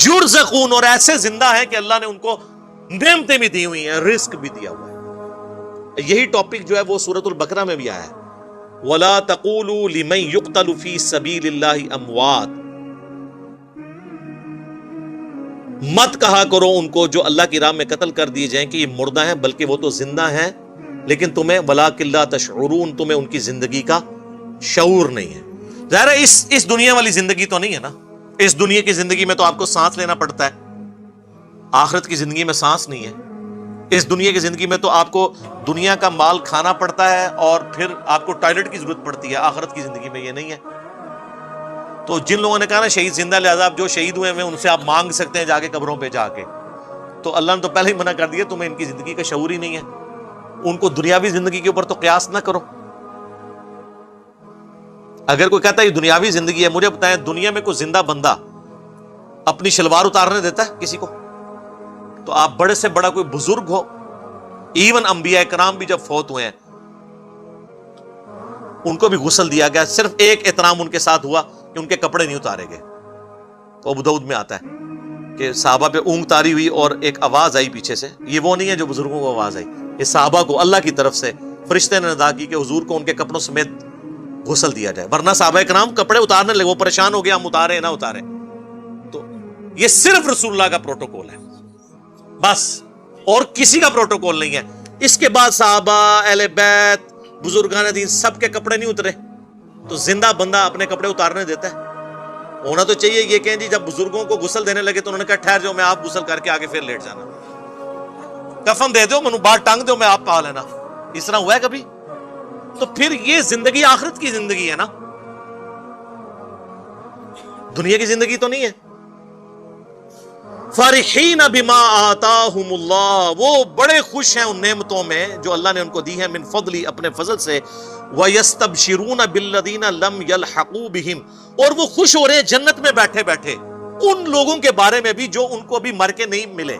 یرزقون، اور ایسے زندہ ہیں کہ اللہ نے ان کو نعمتیں بھی دی ہوئی ہیں، رزق بھی دیا ہوا ہے۔ یہی ٹاپک جو ہے وہ سورۃ البقرہ میں بھی آیا ہے، وَلَا تَقُولُوا لِمَن يُقْتَلُ فِي سَبِيلِ اللَّهِ أَمْوَاتٌ، مت کہا کرو ان کو جو اللہ کی راہ میں قتل کر دیے جائیں کہ یہ مردہ ہیں، بلکہ وہ تو زندہ ہیں، لیکن تمہیں وَلَٰكِن لَا تَشْعُرُونَ، تمہیں ان کی زندگی کا شعور نہیں ہے۔ ظاہر ہے اس دنیا والی زندگی تو نہیں ہے نا، اس دنیا کی زندگی میں تو آپ کو سانس لینا پڑتا ہے، آخرت کی زندگی میں سانس نہیں ہے۔ اس دنیا کی زندگی میں تو آپ کو دنیا کا مال کھانا پڑتا ہے اور پھر آپ کو ٹوائلٹ کی ضرورت پڑتی ہے، آخرت کی زندگی میں یہ نہیں ہے۔ تو جن لوگوں نے کہا نا شہید زندہ، لہذا آپ جو شہید ہوئے ہیں ان سے آپ مانگ سکتے ہیں جا کے قبروں پہ جا کے، تو اللہ نے تو پہلے ہی منع کر دیا، تمہیں ان کی زندگی کا شعور ہی نہیں ہے، ان کو دنیاوی زندگی کے اوپر تو قیاس نہ کرو۔ اگر کوئی کہتا ہے یہ دنیاوی زندگی ہے، مجھے بتائیں دنیا میں کوئی زندہ بندہ اپنی شلوار اتارنے دیتا ہے کسی کو؟ تو آپ بڑے سے بڑا کوئی بزرگ ہو، ایون انبیاء کرام بھی جب فوت ہوئے ہیں ان کو بھی غسل دیا گیا، صرف ایک احترام ان کے ساتھ ہوا کہ ان کے کپڑے نہیں اتارے گئے۔ تو ابو داؤد میں آتا ہے کہ صحابہ پہ اونگ تاری ہوئی اور ایک آواز آئی پیچھے سے، یہ وہ نہیں ہے جو بزرگوں کو آواز آئی، یہ صحابہ کو اللہ کی طرف سے فرشتے نے ندا کی کہ حضور کو ان کے کپڑوں سمیت غسل دیا جائے، ورنہ صحابہ کرام کپڑے اتارنے لگے، وہ پریشان ہو گیا ہم اتارے نہ اتارے۔ تو یہ صرف رسول اللہ کا پروٹوکول ہے بس، اور کسی کا پروٹوکول نہیں ہے۔ اس کے بعد صحابہ، اہل بیت، بزرگان دین سب کے کپڑے نہیں اترے، تو زندہ بندہ اپنے کپڑے اتارنے دیتا ہے؟ ہونا تو چاہیے یہ کہیں جی جب بزرگوں کو غسل دینے لگے تو انہوں نے کہا ٹھہر جاؤ، میں آپ غسل کر کے آگے پھر لیٹ جانا، کفن دے دو، منو بار ٹانگ دو، میں آپ پا لینا۔ اس طرح ہوا ہے کبھی؟ تو پھر یہ زندگی آخرت کی زندگی ہے نا، دنیا کی زندگی تو نہیں ہے۔ فرحین بما آتاہم اللہ، وہ بڑے خوش ہیں ان نعمتوں میں جو اللہ نے ان کو دی ہیں، من فضلی، اپنے فضل سے، وَيَسْتَبْشِرُونَ بِالَّذِينَ لَمْ يَلْحَقُوا بِهِمْ، اور وہ خوش ہو رہے ہیں جنت میں بیٹھے بیٹھے ان لوگوں کے بارے میں بھی جو ان کو ابھی مر کے نہیں ملے۔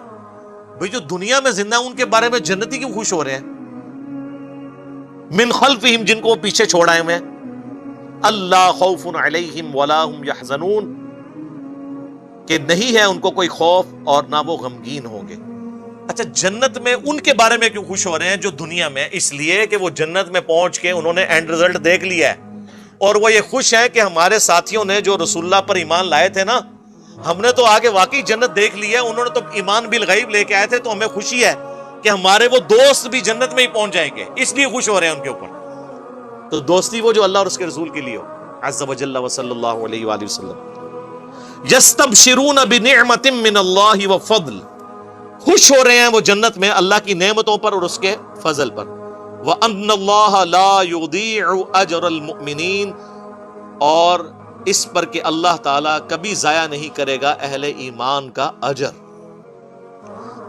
بھئی جو دنیا میں زندہ ہیں ان کے بارے میں جنتی کیوں خوش ہو رہے ہیں؟ من خلفہم، جن کو وہ پیچھے چھوڑ آئے ہوئے ہیں، اللہ خوف علیہم ولا هم يحزنون، کہ نہیں ہے ان کو کوئی خوف اور نہ وہ غمگین ہوں گے۔ اچھا جنت میں ان کے بارے میں کیوں خوش ہو رہے ہیں جو دنیا میں؟ اس لیے کہ وہ جنت میں پہنچ کے انہوں نے اینڈ رزلٹ دیکھ لیا ہے، اور وہ یہ خوش ہیں کہ ہمارے ساتھیوں نے جو رسول اللہ پر ایمان لائے تھے نا، ہم نے تو آگے واقعی جنت دیکھ لی ہے، انہوں نے تو ایمان بالغیب لے کے آئے تھے، تو ہمیں خوشی ہے کہ ہمارے وہ دوست بھی جنت میں ہی پہنچ جائیں گے، اس لیے خوش ہو رہے ہیں ان کے اوپر۔ تو دوستی وہ جو اللہ اور اس کے رسول کے لیے ہو، عز وجل وصلی اللہ علیہ وآلہ وسلم۔ یستبشرون بنعمت من اللہ وفضل، خوش ہو رہے ہیں وہ جنت میں اللہ کی نعمتوں پر اور اس کے فضل پر۔ وَأَنَّ اللَّهَ لَا يُضِيعُ أَجْرَ الْمُؤْمِنِينَ، اور اس پر کہ اللہ تعالیٰ کبھی ضائع نہیں کرے گا اہل ایمان کا اجر۔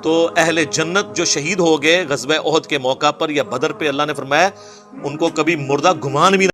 تو اہل جنت جو شہید ہو گئے غزوہ احد کے موقع پر یا بدر پہ، اللہ نے فرمایا ان کو کبھی مردہ گمان بھی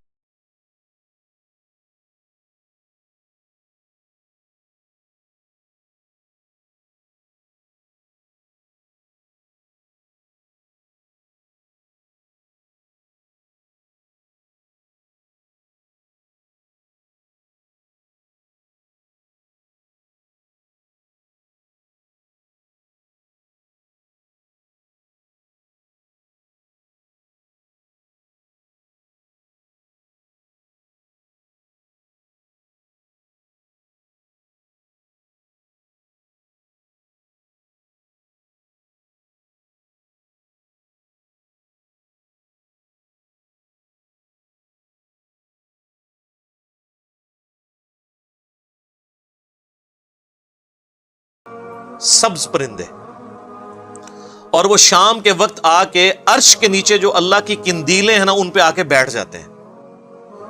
سبز پرندے، اور وہ شام کے وقت آ کے عرش کے نیچے جو اللہ کی قندیلیں ہیں نا ان پہ آ کے بیٹھ جاتے ہیں۔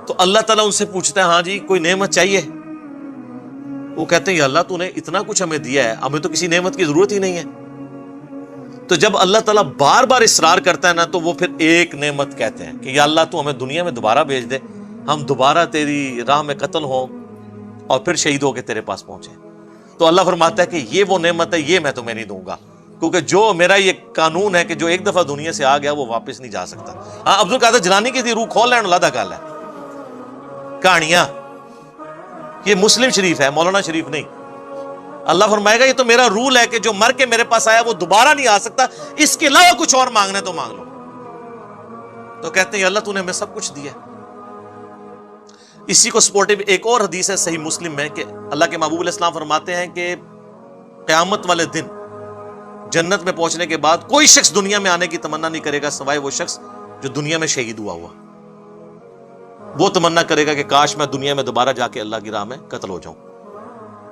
تو اللہ تعالیٰ ان سے پوچھتا ہے ہاں جی کوئی نعمت چاہیے؟ وہ کہتے ہیں یا اللہ تو نے اتنا کچھ ہمیں دیا ہے، ہمیں تو کسی نعمت کی ضرورت ہی نہیں ہے۔ تو جب اللہ تعالیٰ بار بار اصرار کرتا ہے نا تو وہ پھر ایک نعمت کہتے ہیں کہ یا اللہ تو ہمیں دنیا میں دوبارہ بھیج دے، ہم دوبارہ تیری راہ میں قتل ہوں اور پھر شہید ہو کے تیرے پاس پہنچے۔ تو اللہ فرماتا ہے کہ یہ وہ نعمت ہے، یہ میں تمہیں نہیں دوں گا، کیونکہ جو میرا یہ قانون ہے کہ جو ایک دفعہ دنیا سے آ گیا وہ واپس نہیں جا سکتا۔ ہاں عبد القادر جیلانی کی روح کھول لین اللہ گل ہے، کہانیاں، یہ مسلم شریف ہے، مولانا شریف نہیں۔ اللہ فرمائے گا یہ تو میرا رول ہے کہ جو مر کے میرے پاس آیا وہ دوبارہ نہیں آ سکتا، اس کے علاوہ کچھ اور مانگنا ہے تو مانگ لو۔ تو کہتے ہیں اللہ تو نے ہمیں سب کچھ دیا۔ اسی کو سپورٹیو ایک اور حدیث ہے صحیح مسلم میں کہ اللہ کے محبوب علیہ السلام فرماتے ہیں کہ قیامت والے دن جنت میں پہنچنے کے بعد کوئی شخص دنیا میں آنے کی تمنا نہیں کرے گا سوائے وہ شخص جو دنیا میں شہید ہوا وہ تمنا کرے گا کہ کاش میں دنیا میں دوبارہ جا کے اللہ کی راہ میں قتل ہو جاؤں۔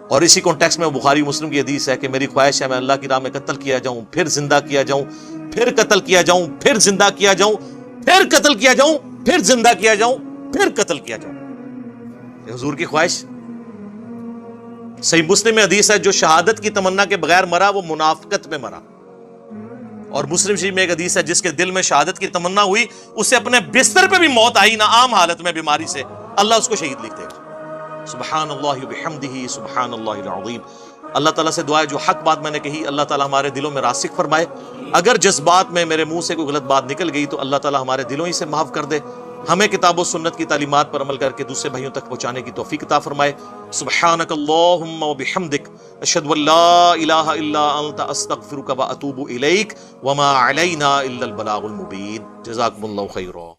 اور اسی کانٹیکس میں بخاری مسلم کی حدیث ہے کہ میری خواہش ہے میں اللہ کی راہ میں قتل کیا جاؤں، پھر زندہ کیا جاؤں، پھر قتل کیا جاؤں، پھر زندہ کیا جاؤں، پھر قتل کیا جاؤں، پھر زندہ کیا جاؤں، پھر قتل کیا جاؤں۔ یہ حضور کی خواہش۔ صحیح مسلم میں حدیث ہے جو شہادت کی تمنا کے بغیر مرا وہ منافقت میں مرا۔ اور مسلم شریف میں ایک حدیث ہے جس کے دل میں شہادت کی تمنا ہوئی اسے اپنے بستر پہ بھی موت آئی نہ عام حالت میں بیماری سے، اللہ اس کو شہید لکھ دے گا۔ سبحان اللہ وبحمدہ سبحان اللہ العظیم۔ اللہ تعالیٰ سے دعا ہے جو حق بات میں نے کہی اللہ تعالیٰ ہمارے دلوں میں راسخ فرمائے، اگر جذبات میں میرے منہ سے کوئی غلط بات نکل گئی تو اللہ تعالیٰ ہمارے دلوں ہی سے معاف کر دے، ہمیں کتاب و سنت کی تعلیمات پر عمل کر کے دوسرے بھائیوں تک پہنچانے کی توفیق عطا فرمائے۔ سبحانک اللہم وبحمدک اشہد ان لا الہ الا انت استغفرک واتوب الیک وما علینا الا البلاغ المبین۔ جزاکم اللہ خیرا۔